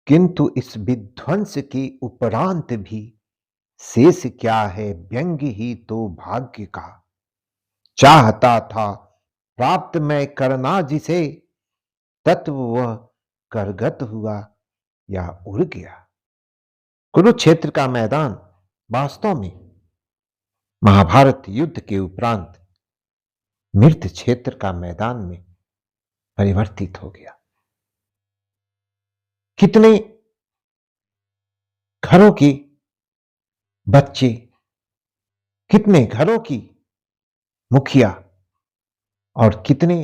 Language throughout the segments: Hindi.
किंतु इस विध्वंस के उपरांत भी शेष क्या है व्यंग ही तो भाग्य का। चाहता था प्राप्त मैं करना जिसे, तत्व वह करगत हुआ या उड़ गया। कुरुक्षेत्र का मैदान वास्तव में महाभारत युद्ध के उपरांत मृत क्षेत्र का मैदान में परिवर्तित हो गया। कितने घरों की बच्चे, कितने घरों की मुखिया और कितने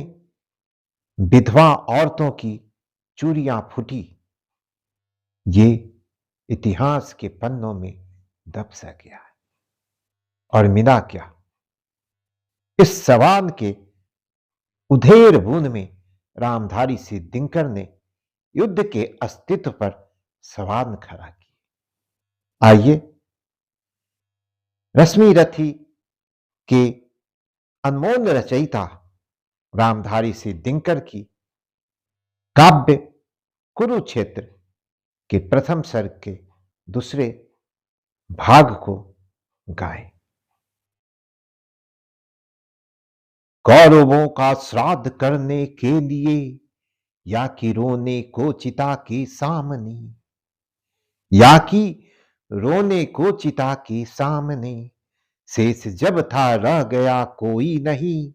विधवा औरतों की चूड़ियां फूटी, ये इतिहास के पन्नों में दब सा गया है। और मिला क्या? इस सवाल के उधेड़ बूंद में रामधारी सिंह दिनकर ने युद्ध के अस्तित्व पर सवाल खड़ा किया। आइए रश्मि रथी के अनमोल रचयिता रामधारी सिंह दिनकर की काव्य कुरुक्षेत्र के प्रथम सर्ग के दूसरे भाग को गाएं। कौरवों का श्राद्ध करने के लिए या कि रोने को चिता के सामने, या कि रोने को चिता के सामने, शेष जब था रह गया कोई नहीं,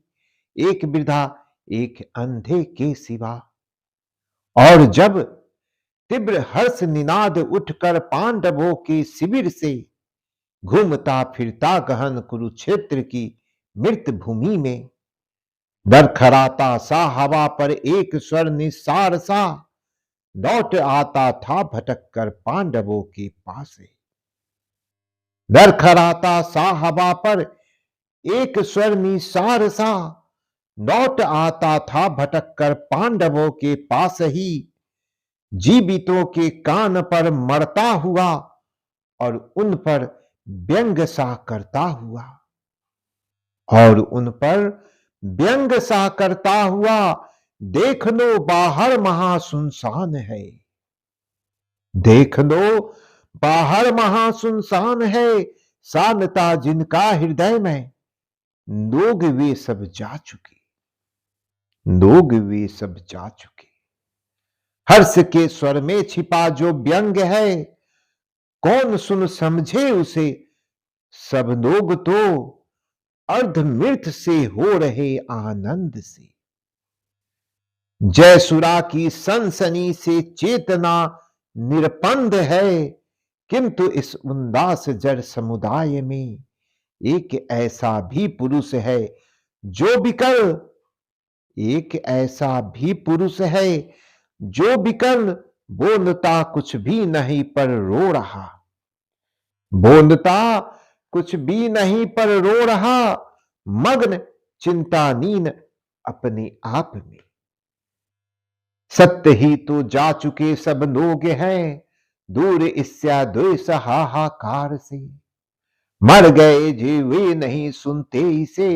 एक वृद्धा एक अंधे के सिवा। और जब तीव्र हर्ष निनाद उठकर पांडवों के शिविर से घूमता फिरता गहन कुरुक्षेत्र की मृत भूमि में, दरखराता सा हवा पर एक स्वर निस्सार सा लौट आता था भटक कर पांडवों के पास। दरखराता सा हवा पर एक स्वर निस्सार सा लौट आता था भटक कर पांडवों के पास ही, जीवितों के कान पर मरता हुआ और उन पर व्यंग सा करता हुआ, और उन पर व्यंग सा करता हुआ, देख लो बाहर महासुनसान है, देख लो बाहर महासुनसान है, शांतता जिनका हृदय में, लोग वे सब जा चुके, लोग वे सब जा चुके। हर्ष के स्वर में छिपा जो व्यंग है, कौन सुन समझे उसे, सब लोग तो अर्धमृत से हो रहे आनंद से। जयसुरा की सनसनी से चेतना निरपंद है, किंतु इस उदास जड़ समुदाय में एक ऐसा भी पुरुष है जो विकल, एक ऐसा भी पुरुष है जो विकल, बोलता कुछ भी नहीं पर रो रहा, बोलता कुछ भी नहीं पर रो रहा, मग्न चिंतानीन अपने आप में। सत्य ही तो जा चुके सब लोग हैं, दूर इसया द्वेष हाहाकार से, मर गए जे वे नहीं सुनते इसे,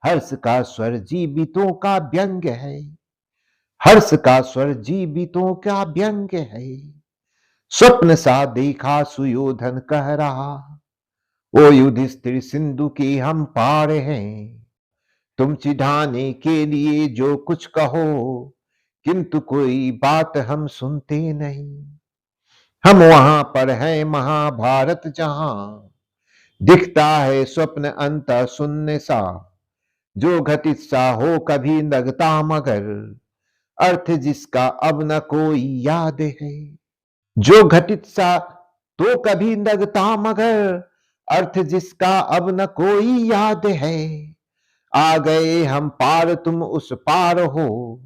हर्ष का स्वर जीवितों का व्यंग है, हर्ष का स्वर जीवितों का व्यंग है। स्वप्न सा देखा सुयोधन कह रहा, ओ युधिष्ठिर सिंधु के हम पार हैं, तुम चिढ़ाने के लिए जो कुछ कहो, किंतु कोई बात हम सुनते नहीं। हम वहां पर हैं महाभारत जहां, दिखता है स्वप्न अंत शून्य सा, जो घटित सा हो कभी लगता मगर, अर्थ जिसका अब न कोई याद है, जो घटित सा तो कभी लगता मगर, अर्थ जिसका अब न कोई याद है। आ गए हम पार तुम उस पार हो,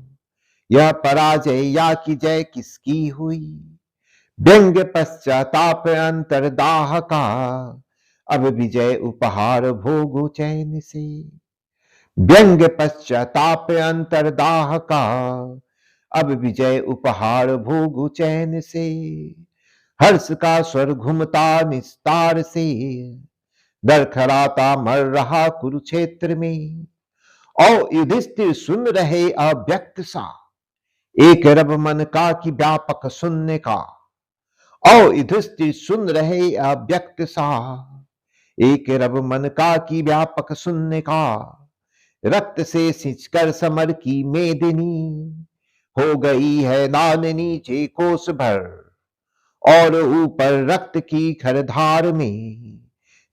यह पराजय या कि जय किसकी हुई, व्यंग पश्चाताप अंतरदाह का, अब विजय उपहार भोगो चैन से, व्यंग पश्चाताप अंतरदाह का, अब विजय उपहार भोगो चैन से। हर्ष का स्वर घुमता निस्तार से, दरखराता मर रहा कुरुक्षेत्र में, और युधिष्ठिर सुन रहे अव्यक्त सा, एक रब मन का कि व्यापक शून्य का, औ युधिष्ठिर सुन रहे अव्यक्त सा, एक रब मन का की व्यापक शून्य का। रक्त से सिंचकर समर की मेदिनी, हो गई है नान नीचे कोस भर। और ऊपर रक्त की खरधार में,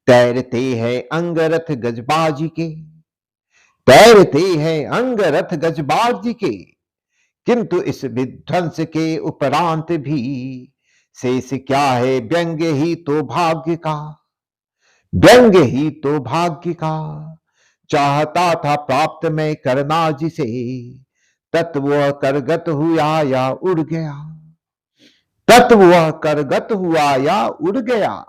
तैरते हैं अंगरथ गजबाजी के, तैरते हैं अंगरथ गजबाजी के। किंतु इस विध्वंस के उपरांत भी, शेष क्या है व्यंग्य ही तो भाग्य का, व्यंग्य ही तो भाग्य का। चाहता था प्राप्त मैं करना जिसे, तत्व करगत हुआ या उड़ गया, तत्व करगत हुआ या उड़ गया।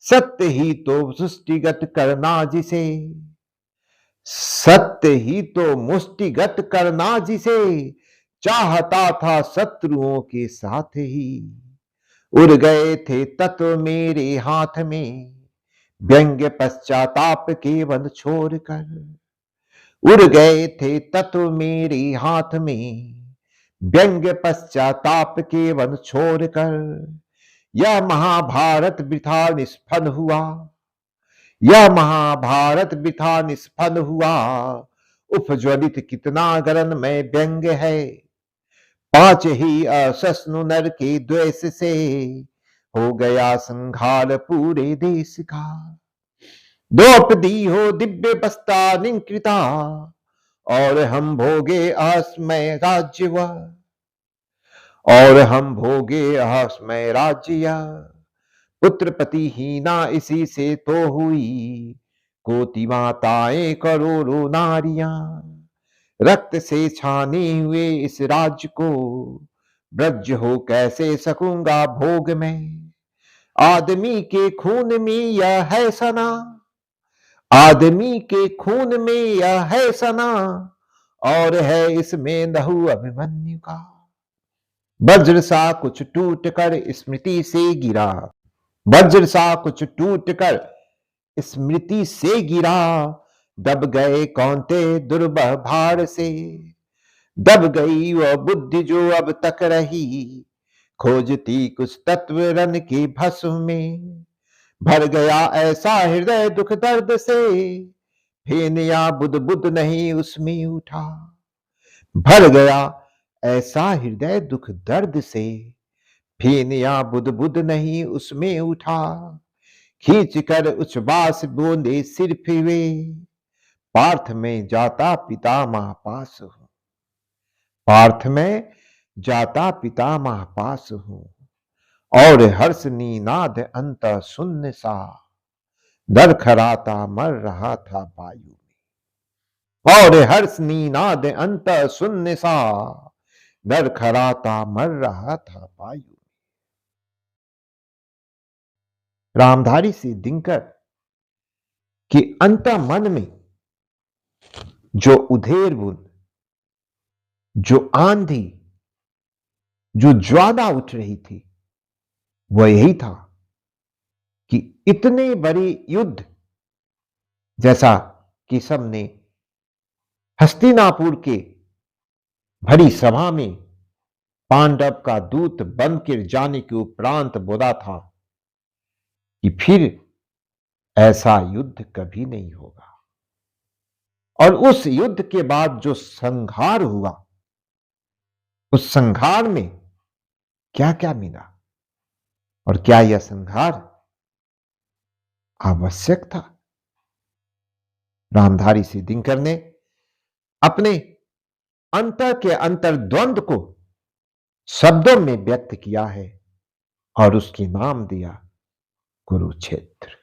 सत्य ही तो सृष्टिगत करना जिसे, सत्य ही तो मुष्टिगत करना जिसे। चाहता था शत्रुओं के साथ ही, उड़ गए थे तत्व मेरे हाथ में, व्यंग्य पश्चाताप के वन छोड़कर। उड़ गए थे तत्व मेरे हाथ में, व्यंग्य पश्चाताप के वन छोड़कर। यह महाभारत वृथा निष्फल हुआ, यह महाभारत वृथा निष्फल हुआ। उपज्वलित कितना गरन में व्यंग्य है, पांच ही असस्नु नर के द्वेष से, हो गया संहार पूरे देश का। द्रौपदी हो दिव्य बस्ता निकृता, और हम भोगे असमय राज्य वह, और हम भोगे असमय राज्य। पुत्र पति हीना इसी से तो हुई, कोटि माताएं करोड़ों नारियां। रक्त से छाने हुए इस राज्य को, ब्रज हो कैसे सकूंगा भोग में। आदमी के खून में यह है सना, आदमी के खून में यह है सना, और है इसमें लहू अभिमन्यु का। वज्र सा कुछ टूट कर स्मृति से गिरा, वज्र सा कुछ टूट कर स्मृति से गिरा। दब गए कौंते दुर्बह भार से, दब गई वह बुद्धि जो अब तक रही, खोजती कुछ तत्व रन के भस्म में। भर गया ऐसा हृदय दुख दर्द से, फेन या बुध बुध नहीं उसमें उठा। भर गया ऐसा हृदय दुख दर्द से, फेन या बुध बुध नहीं उसमें उठा। खींच कर उच्छ्वास बोंदे सिर्फ वे, पार्थ में जाता पितामह पास हूं, पार्थ में जाता पितामह पास हूं। और हर्ष नीनाद अंत शून्य सा, दरखराता मर रहा था वायु में। और हर्ष नीनाद अंत शून्य सा, दरखराता मर रहा था वायु में। रामधारी से दिनकर कि अंत मन में जो उधेर बुन, जो आंधी, जो ज्वाला उठ रही थी, वह यही था कि इतने बड़े युद्ध, जैसा कि सबने हस्तिनापुर के भरी सभा में पांडव का दूत बनकर जाने के उपरांत बोला था कि फिर ऐसा युद्ध कभी नहीं होगा। और उस युद्ध के बाद जो संहार हुआ, उस संहार में क्या क्या मिला, और क्या यह संहार आवश्यक था। रामधारी सिद्धिंकर ने अपने अंतर के अंतर्द्वंद को शब्दों में व्यक्त किया है, और उसके नाम दिया कुरुक्षेत्र।